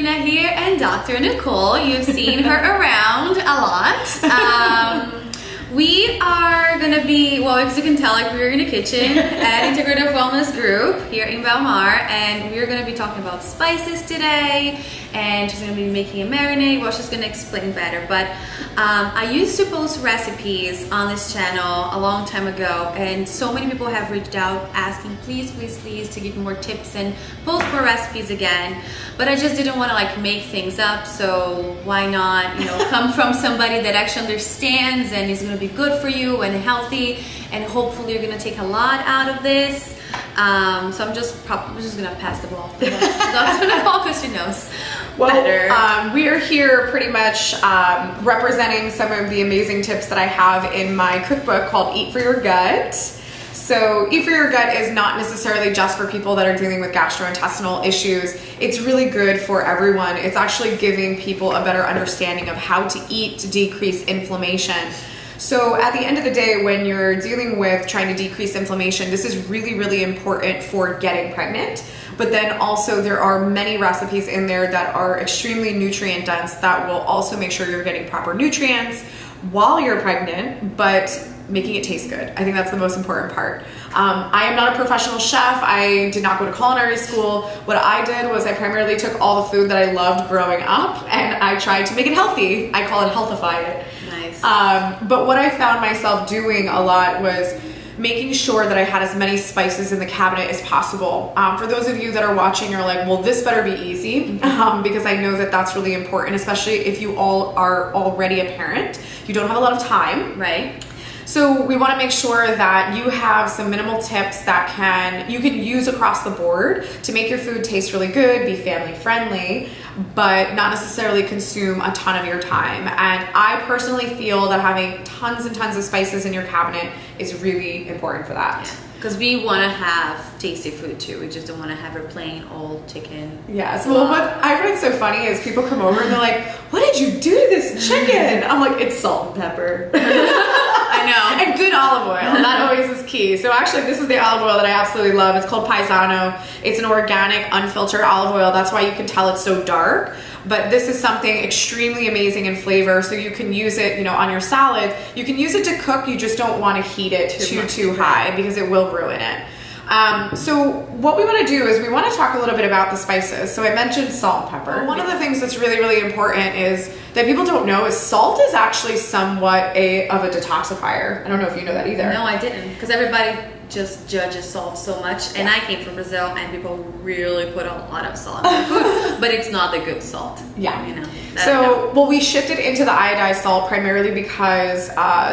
Carolina here and Dr. Nicole. You've seen her around a lot. We are going to be, well, as you can tell, like we're in the kitchen at Integrative Wellness Group here in Belmar, and we're going to be talking about spices today, and she's going to be making a marinade. Well, she's going to explain better, but I used to post recipes on this channel a long time ago, and so many people have reached out asking, please to give more tips and post more recipes again, but I just didn't want to like make things up, so why not, you know, come from somebody that actually understands and is going to be good for you and healthy, and hopefully you're going to take a lot out of this. So I'm just gonna pass the ball to Dr. Nicole because she knows better. We are here pretty much representing some of the amazing tips that I have in my cookbook called Eat for Your Gut. So Eat for Your Gut is not necessarily just for people that are dealing with gastrointestinal issues. It's really good for everyone. It's actually giving people a better understanding of how to eat to decrease inflammation. So at the end of the day, when you're dealing with trying to decrease inflammation, this is really, really important for getting pregnant. But then also there are many recipes in there that are extremely nutrient dense that will also make sure you're getting proper nutrients while you're pregnant, but making it taste good. I think that's the most important part. I am not a professional chef. I did not go to culinary school. What I did was I primarily took all the food that I loved growing up and I tried to make it healthy. I call it healthify it. Nice. But what I found myself doing a lot was making sure that I had as many spices in the cabinet as possible. For those of you that are watching, you're like, well, this better be easy, because I know that that's really important, especially if you all are already a parent. You don't have a lot of time. Right. So we want to make sure that you have some minimal tips that you can use across the board to make your food taste really good, be family friendly, but not necessarily consume a ton of your time. And I personally feel that having tons and tons of spices in your cabinet is really important for that. Yeah. Because we want to have tasty food too. We just don't want to have a plain old chicken. Yes. Well, what I find so funny is people come over and they're like, what did you do to this chicken? I'm like, it's salt and pepper. I know. And good olive oil. That always is key. So actually, this is the olive oil that I absolutely love. It's called Paisano. It's an organic, unfiltered olive oil. That's why you can tell it's so dark. But this is something extremely amazing in flavor. So you can use it, you know, on your salad. You can use it to cook. You just don't want to heat it too high because it will ruin it. So what we want to do is we want to talk a little bit about the spices. So I mentioned salt and pepper. One of the things that's really, really important is that people don't know is salt is actually somewhat of a detoxifier. I don't know if you know that either. No, I didn't, because everybody just judges salt so much, and I came from Brazil and people really put a lot of salt in their food, but it's not the good salt. Yeah. You know. Well, we shifted into the iodized salt primarily because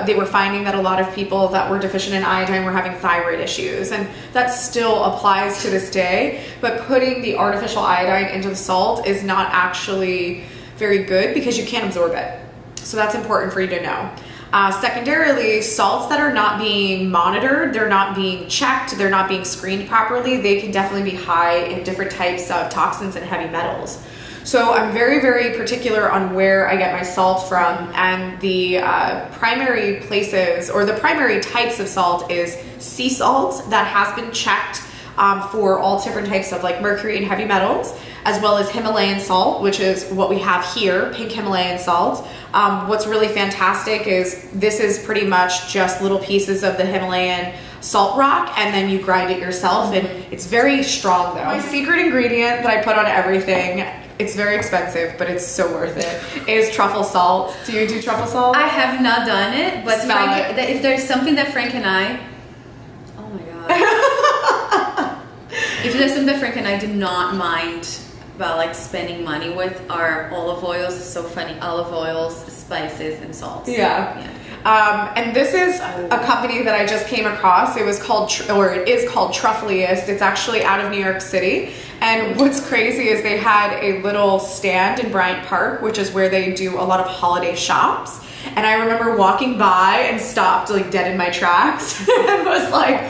they were finding that a lot of people that were deficient in iodine were having thyroid issues, and that still applies to this day. But putting the artificial iodine into the salt is not actually very good because you can't absorb it. So that's important for you to know. Secondarily, salts that are not being monitored, they're not being checked, they're not being screened properly, they can definitely be high in different types of toxins and heavy metals. So I'm very, very particular on where I get my salt from, and the primary places or the primary types of salt is sea salt that has been checked for all different types of like mercury and heavy metals, as well as Himalayan salt, which is what we have here, pink Himalayan salt. What's really fantastic is this is pretty much just little pieces of the Himalayan salt rock, and then you grind it yourself, and it's very strong though. My secret ingredient that I put on everything, it's very expensive, but it's so worth it, is truffle salt. Do you do truffle salt? I have not done it, but Frank, if there's something that Frank and I, oh my God. If there's something that Frank and I do not mind about like spending money with are olive oils. It's so funny. Olive oils, spices, and salts. Yeah. And this is a company that I just came across. It was called, or it is called Truffliest. It's actually out of New York City. And what's crazy is they had a little stand in Bryant Park, which is where they do a lot of holiday shops. And I remember walking by and stopped like dead in my tracks and was like,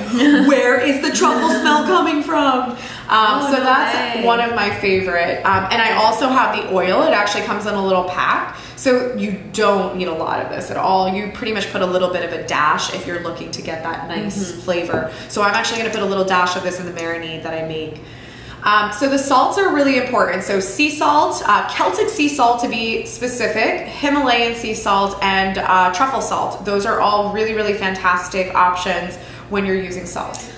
where is the truffle smell coming from? So that's one of my favorite. And I also have the oil. It actually comes in a little pack. So you don't need a lot of this at all. You pretty much put a little bit of a dash if you're looking to get that nice flavor. So I'm actually gonna put a little dash of this in the marinade that I make. So the salts are really important. So sea salt, Celtic sea salt to be specific, Himalayan sea salt, and truffle salt. Those are all really, really fantastic options when you're using salt.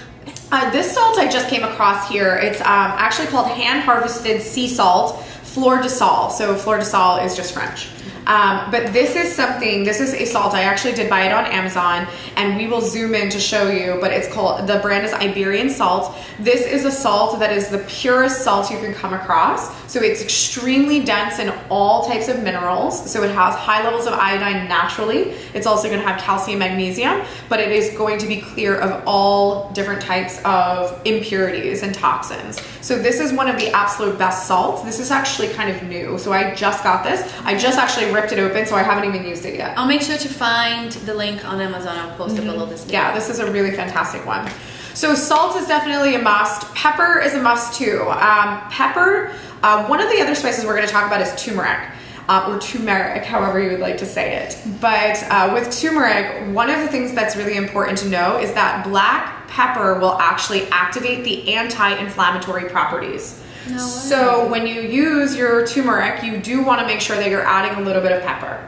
This salt I just came across here. It's actually called hand-harvested sea salt, Fleur de Sal. So Fleur de Sal is just French. But this is a salt, I actually did buy it on Amazon, and we will zoom in to show you, but it's called, the brand is Iberian Salt. This is a salt that is the purest salt you can come across. So it's extremely dense in all types of minerals. So it has high levels of iodine naturally. It's also going to have calcium, magnesium, but it is going to be clear of all different types of impurities and toxins. So this is one of the absolute best salts. This is actually kind of new. So I just got this. I just actually ripped it open, so I haven't even used it yet. I'll make sure to find the link on Amazon. I'll post it below this video. Yeah, this is a really fantastic one. So salt is definitely a must. Pepper is a must too. Pepper, one of the other spices we're going to talk about is turmeric. Or turmeric, however you would like to say it. But with turmeric, one of the things that's really important to know is that black pepper will actually activate the anti-inflammatory properties. No way. So when you use your turmeric, you do want to make sure that you're adding a little bit of pepper.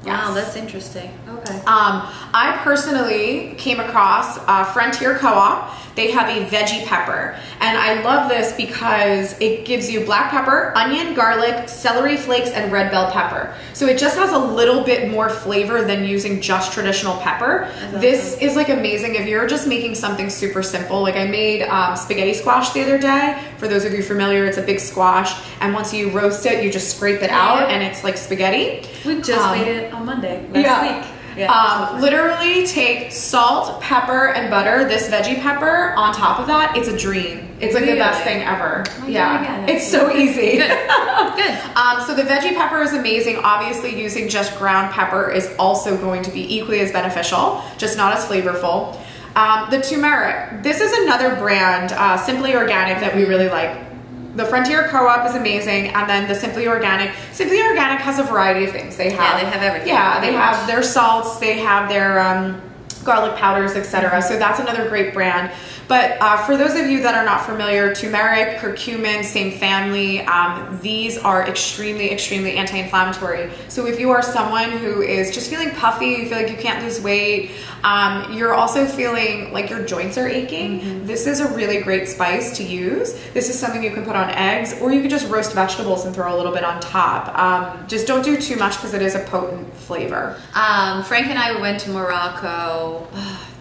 Wow, that's interesting. Okay. I personally came across Frontier Co-op. They have a veggie pepper, and I love this because it gives you black pepper, onion, garlic, celery flakes, and red bell pepper. So it just has a little bit more flavor than using just traditional pepper. This is like amazing if you're just making something super simple. Like I made spaghetti squash the other day. For those of you familiar, it's a big squash, and once you roast it, you just scrape it out, and it's like spaghetti. We just made it on Monday last week. Yeah, literally take salt, pepper, and butter, this veggie pepper on top of that. It's a dream. It's like the best thing ever. Yeah, it's so easy. Good. Good. So the veggie pepper is amazing. Obviously using just ground pepper is also going to be equally as beneficial, just not as flavorful. The turmeric, this is another brand, Simply Organic, that we really like. The Frontier Co-op is amazing, and then the Simply Organic. Simply Organic has a variety of things. They have, they have everything. Yeah, they have their salts, they have their garlic powders, etc. So that's another great brand. But for those of you that are not familiar, turmeric, curcumin, same family, these are extremely, extremely anti-inflammatory. So if you are someone who is just feeling puffy, you feel like you can't lose weight, you're also feeling like your joints are aching, this is a really great spice to use. This is something you can put on eggs, or you can just roast vegetables and throw a little bit on top. Just don't do too much because it is a potent flavor. Frank and I went to Morocco,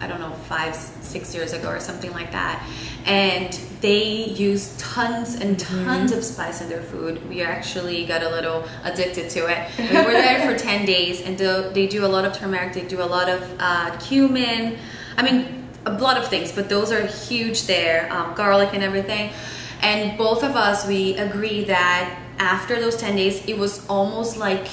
I don't know, 5-6 years ago or something like that, and they use tons and tons of spice in their food. We actually got a little addicted to it. We were there for 10 days, and they do a lot of turmeric, they do a lot of cumin, I mean a lot of things, but those are huge there, garlic and everything. And both of us, we agree that after those 10 days it was almost like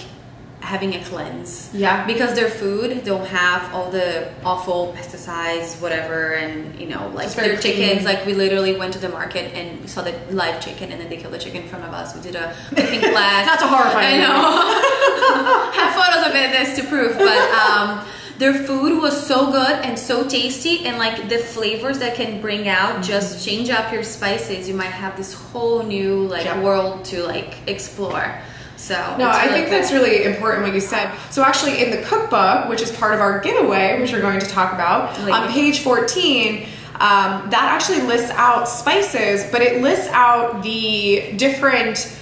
having a cleanse. Yeah. Because their food don't have all the awful pesticides, whatever, and you know, like their chickens, like we literally went to the market and we saw the live chicken, and then they killed the chicken in front of us. We did a cooking class. That's a horrifying. I know. Have photos of it, this to prove, but their food was so good and so tasty, and like the flavors that can bring out, just change up your spices. You might have this whole new like world to like explore. So no, I think that's really important what you said. So actually in the cookbook, which is part of our giveaway, which we're going to talk about, on page 14, that actually lists out spices, but it lists out the different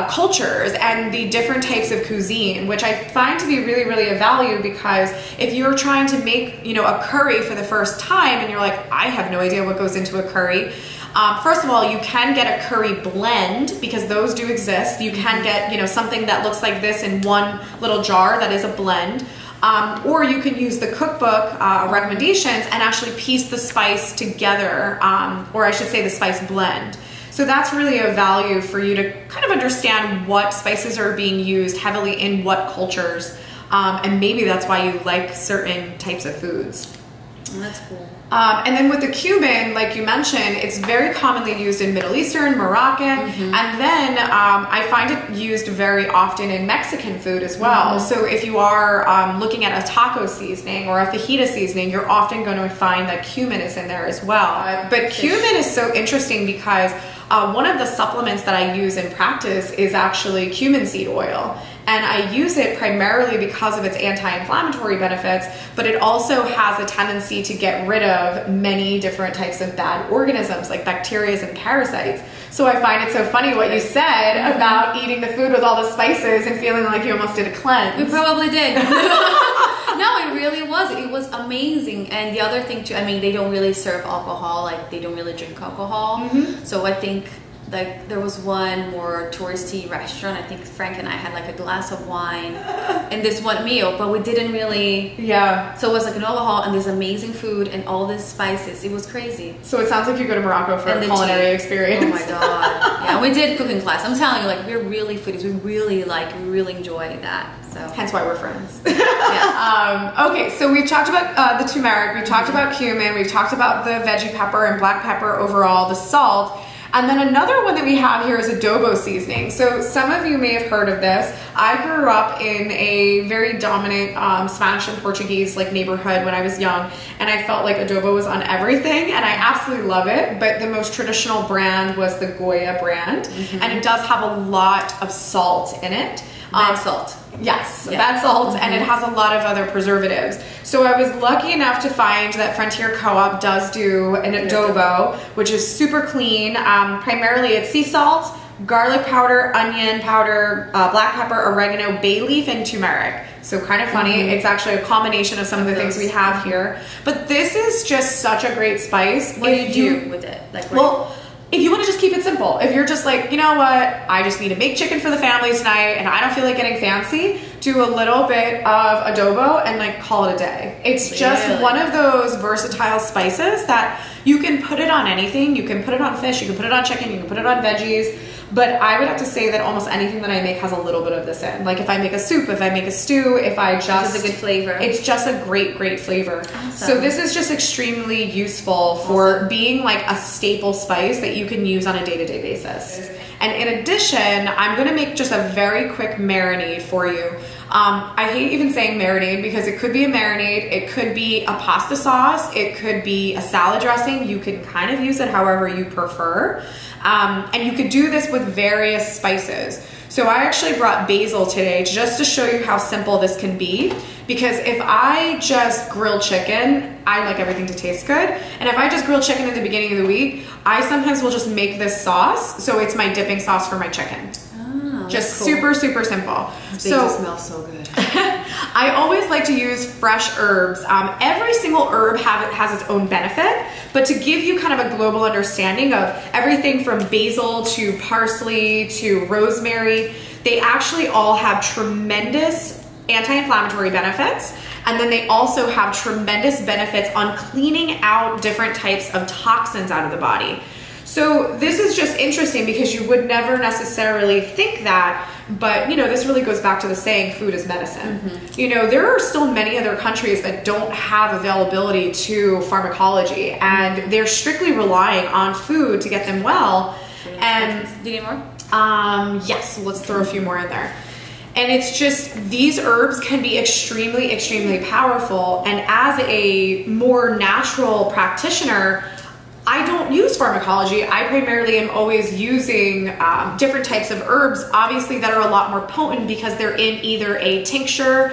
cultures and the different types of cuisine, which I find to be really, really of value, because if you're trying to make, you know, a curry for the first time and you're like, I have no idea what goes into a curry. First of all, you can get a curry blend, because those do exist. You can get, you know, something that looks like this in one little jar that is a blend. Or you can use the cookbook recommendations and actually piece the spice together, or I should say the spice blend. So that's really a value for you to kind of understand what spices are being used heavily in what cultures, and maybe that's why you like certain types of foods. Oh, that's cool. And then with the cumin, like you mentioned, it's very commonly used in Middle Eastern, Moroccan, and then I find it used very often in Mexican food as well. So if you are looking at a taco seasoning or a fajita seasoning, you're often going to find that cumin is in there as well. But cumin is so interesting because one of the supplements that I use in practice is actually cumin seed oil. And I use it primarily because of its anti-inflammatory benefits, but it also has a tendency to get rid of many different types of bad organisms like bacteria and parasites. So I find it so funny what you said about eating the food with all the spices and feeling like you almost did a cleanse. We probably did. No, it really was. It was amazing. And the other thing too, I mean, they don't really serve alcohol, like they don't really drink alcohol. So I think like there was one more touristy restaurant. I think Frank and I had like a glass of wine in this one meal, but we didn't really. Yeah. So it was like an alcohol and this amazing food and all these spices. It was crazy. So it sounds like you go to Morocco for a culinary experience. Oh my god. Yeah, we did cooking class. I'm telling you, like we're really foodies. We really enjoy that. So hence why we're friends. Yes. Okay, so we've talked about the turmeric, we've talked about cumin, we've talked about the veggie pepper and black pepper overall, the salt. And then another one that we have here is adobo seasoning. So some of you may have heard of this. I grew up in a very dominant Spanish and Portuguese like neighborhood when I was young, and I felt like adobo was on everything, and I absolutely love it. But the most traditional brand was the Goya brand, and it does have a lot of salt in it. Bad salt. Yes, bad salt, and it has a lot of other preservatives. So I was lucky enough to find that Frontier Co-op does do an adobo, which is super clean. Primarily it's sea salt, garlic powder, onion powder, black pepper, oregano, bay leaf, and turmeric. So kind of funny. It's actually a combination of some of the things we have here. But this is just such a great spice. What do you do with it? Like, well, if you want to just keep it simple, if you're just like, you know what, I just need to make chicken for the family tonight and I don't feel like getting fancy, do a little bit of adobo and like call it a day. It's just one of those versatile spices that you can put it on anything. You can put it on fish, you can put it on chicken, you can put it on veggies. But I would have to say that almost anything that I make has a little bit of this in. Like if I make a soup, if I make a stew, if I just... It's a good flavor. It's just a great, great flavor. Awesome. So this is just extremely useful for being like a staple spice that you can use on a day-to-day basis. And in addition, I'm going to make just a very quick marinade for you. I hate even saying marinade because it could be a marinade, it could be a pasta sauce, it could be a salad dressing. You can kind of use it however you prefer. And you could do this with various spices. So I actually brought basil today just to show you how simple this can be. Because if I just grill chicken, I like everything to taste good. And if I just grill chicken in the beginning of the week, I sometimes will just make this sauce. So it's my dipping sauce for my chicken. Just cool. Super, super simple. So smells so good. I always like to use fresh herbs. Every single herb has its own benefit, but to give you kind of a global understanding of everything from basil to parsley to rosemary, they actually all have tremendous anti-inflammatory benefits. And then they also have tremendous benefits on cleaning out different types of toxins out of the body. So this is just interesting because you would never necessarily think that, but you know, this really goes back to the saying, food is medicine. You know, there are still many other countries that don't have availability to pharmacology and they're strictly relying on food to get them well. And do you need more? Yes, let's throw a few more in there. And it's just, these herbs can be extremely, extremely powerful. And as a more natural practitioner, I don't use pharmacology. I primarily am always using different types of herbs, obviously that are a lot more potent because they're in either a tincture,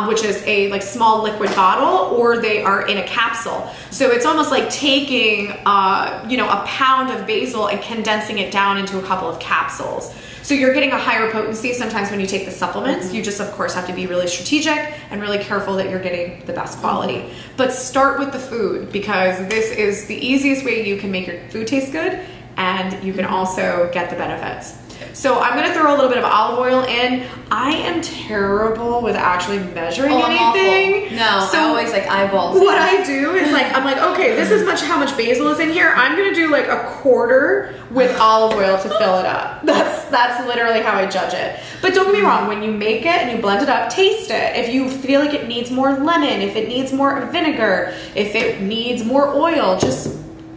which is a like small liquid bottle, or they are in a capsule. So it's almost like taking you know, a pound of basil and condensing it down into a couple of capsules. So you're getting a higher potency sometimes when you take the supplements. You just, of course, have to be really strategic and really careful that you're getting the best quality. But start with the food because this is the easiest way you can make your food taste good and you can also get the benefits. So I'm going to throw a little bit of olive oil in. I am terrible with actually measuring anything. No, so I always like eyeballs. What I do is like, I'm like, okay, this as much how much basil is in here. I'm gonna do like a quarter with olive oil to fill it up. That's literally how I judge it. But don't get me wrong, when you make it and you blend it up, taste it. If you feel like it needs more lemon, if it needs more vinegar, if it needs more oil, just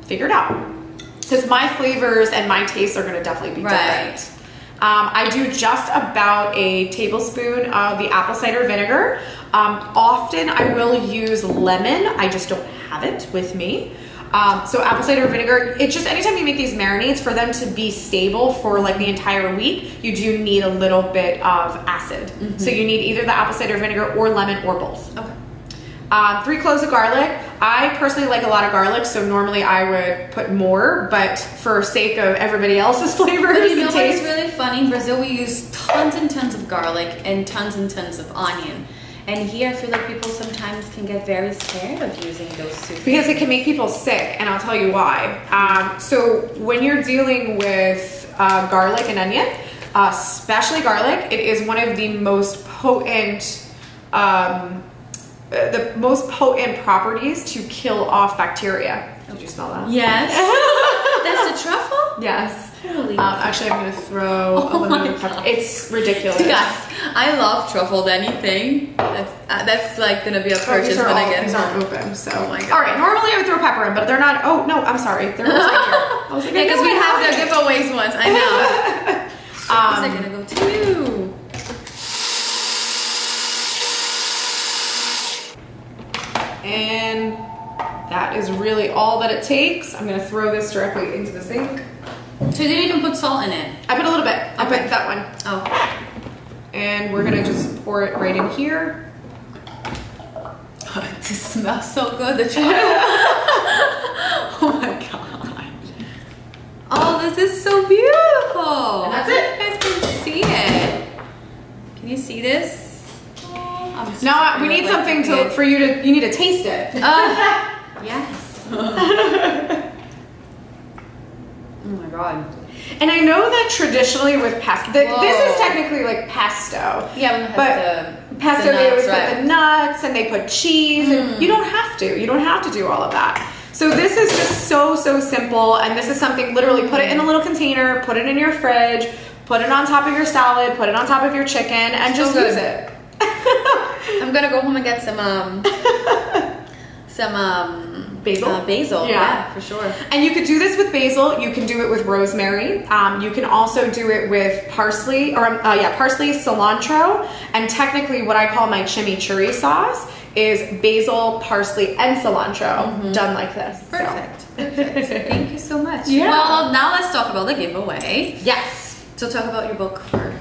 figure it out. Because my flavors and my tastes are gonna definitely be different. I do just about a tablespoon of the apple cider vinegar. Often I will use lemon. I just don't have it with me. So apple cider vinegar, it's just anytime you make these marinades, for them to be stable for like the entire week, you do need a little bit of acid. So you need either the apple cider vinegar or lemon or both. Okay. 3 cloves of garlic. I personally like a lot of garlic, so normally I would put more, but for sake of everybody else's flavors and taste. It's really funny. In Brazil, we use tons and tons of garlic and tons of onion. And here, I feel like people sometimes can get very scared of using those two things. Because it can make people sick, and I'll tell you why. So when you're dealing with garlic and onion, especially garlic, it is one of the most potent properties to kill off bacteria. Did you smell that? Yes. That's the truffle? Yes. Holy actually, I'm going to throw a little bit of pepper. It's ridiculous. Guys, I love truffled anything. That's like going to be a purchase when I get home. These aren't open, so. Oh my God. All right, normally I would throw pepper in, but they're not. Oh, no, I'm sorry. They're right here. I was like, yeah, because we have the giveaways ones. I know. Where's that going to go to? And that is really all that it takes. I'm gonna throw this directly into the sink. So you didn't even put salt in it? I put a little bit. I put that one. Oh. And we're gonna just pour it right in here. It smells so good, the chocolate. Oh my God. Oh, this is so beautiful. And that's it. You guys can see it. Can you see this? Now we need something for you need to taste it. Yes. Oh my God. And I know that traditionally with pesto, this is technically like pesto. Yeah, but pesto they always put the nuts and they put cheese, and you don't have to. You don't have to do all of that. So this is just so simple, and this is something literally put it in a little container, put it in your fridge, put it on top of your salad, put it on top of your chicken, and just use it. I'm gonna go home and get some basil. Basil, yeah, for sure. And you could do this with basil. You can do it with rosemary. You can also do it with parsley, or parsley, cilantro, and technically what I call my chimichurri sauce is basil, parsley, and cilantro done like this. Perfect. So. Perfect. Thank you so much. Yeah. Well, now let's talk about the giveaway. Yes. So talk about your book for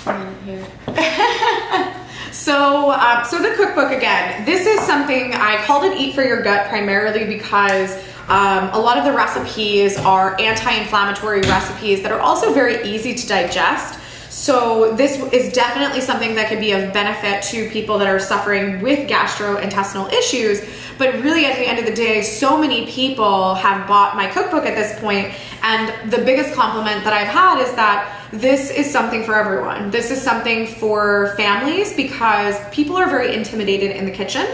a minute here. So the cookbook, again, this is something I called it Eat for Your Gut primarily because a lot of the recipes are anti-inflammatory recipes that are also very easy to digest. So this is definitely something that could be of benefit to people that are suffering with gastrointestinal issues. But really at the end of the day, so many people have bought my cookbook at this point, and the biggest compliment that I've had is that this is something for everyone. This is something for families because people are very intimidated in the kitchen.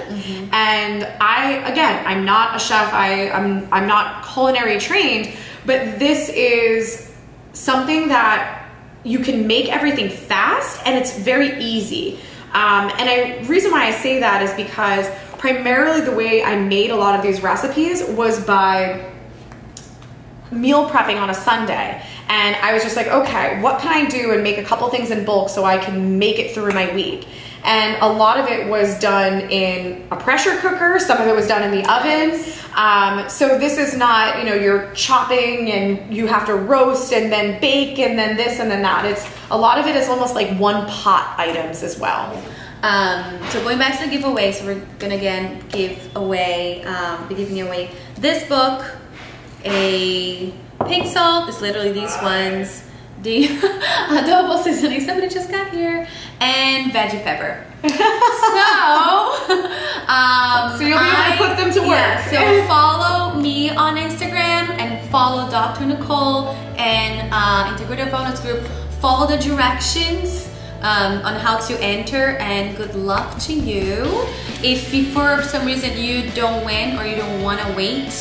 And I'm not a chef, I'm not culinary trained, but this is something that you can make everything fast and it's very easy. And reason why I say that is because primarily the way I made a lot of these recipes was by meal prepping on a Sunday. And I was just like, okay, what can I do and make a couple things in bulk so I can make it through my week? And a lot of it was done in a pressure cooker. Some of it was done in the oven. So this is not, you're chopping and you have to roast and then bake and then this and then that. A lot of it is almost like one pot items as well. So going back to the giveaway, so we're gonna again be giving away this book, a pink salt, it's literally these ones, the adobo seasoning, somebody just got here, and veggie pepper. So you'll be able to put them to work. Yeah, so follow me on Instagram and follow Dr. Nicole and Integrative Wellness Group. Follow the directions on how to enter, and good luck to you. If for some reason you don't win or you don't want to wait,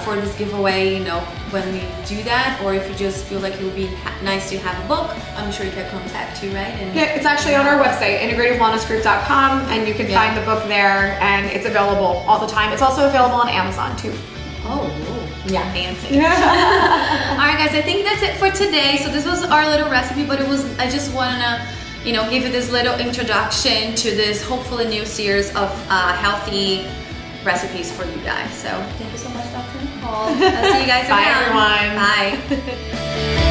for this giveaway, you know, when we do that, or if you just feel like it would be nice to have a book, I'm sure you can contact you, right? And yeah, it's actually on our website, integrativewellnessgroup.com, and you can find the book there, and it's available all the time. It's also available on Amazon too. Oh, yeah, fancy. All right, guys, I think that's it for today. So this was our little recipe, but I just want to, you know, give you this little introduction to this hopefully new series of healthy recipes for you guys. So thank you so much, Dr. Nicole. I'll see you guys around. Bye, everyone. Bye.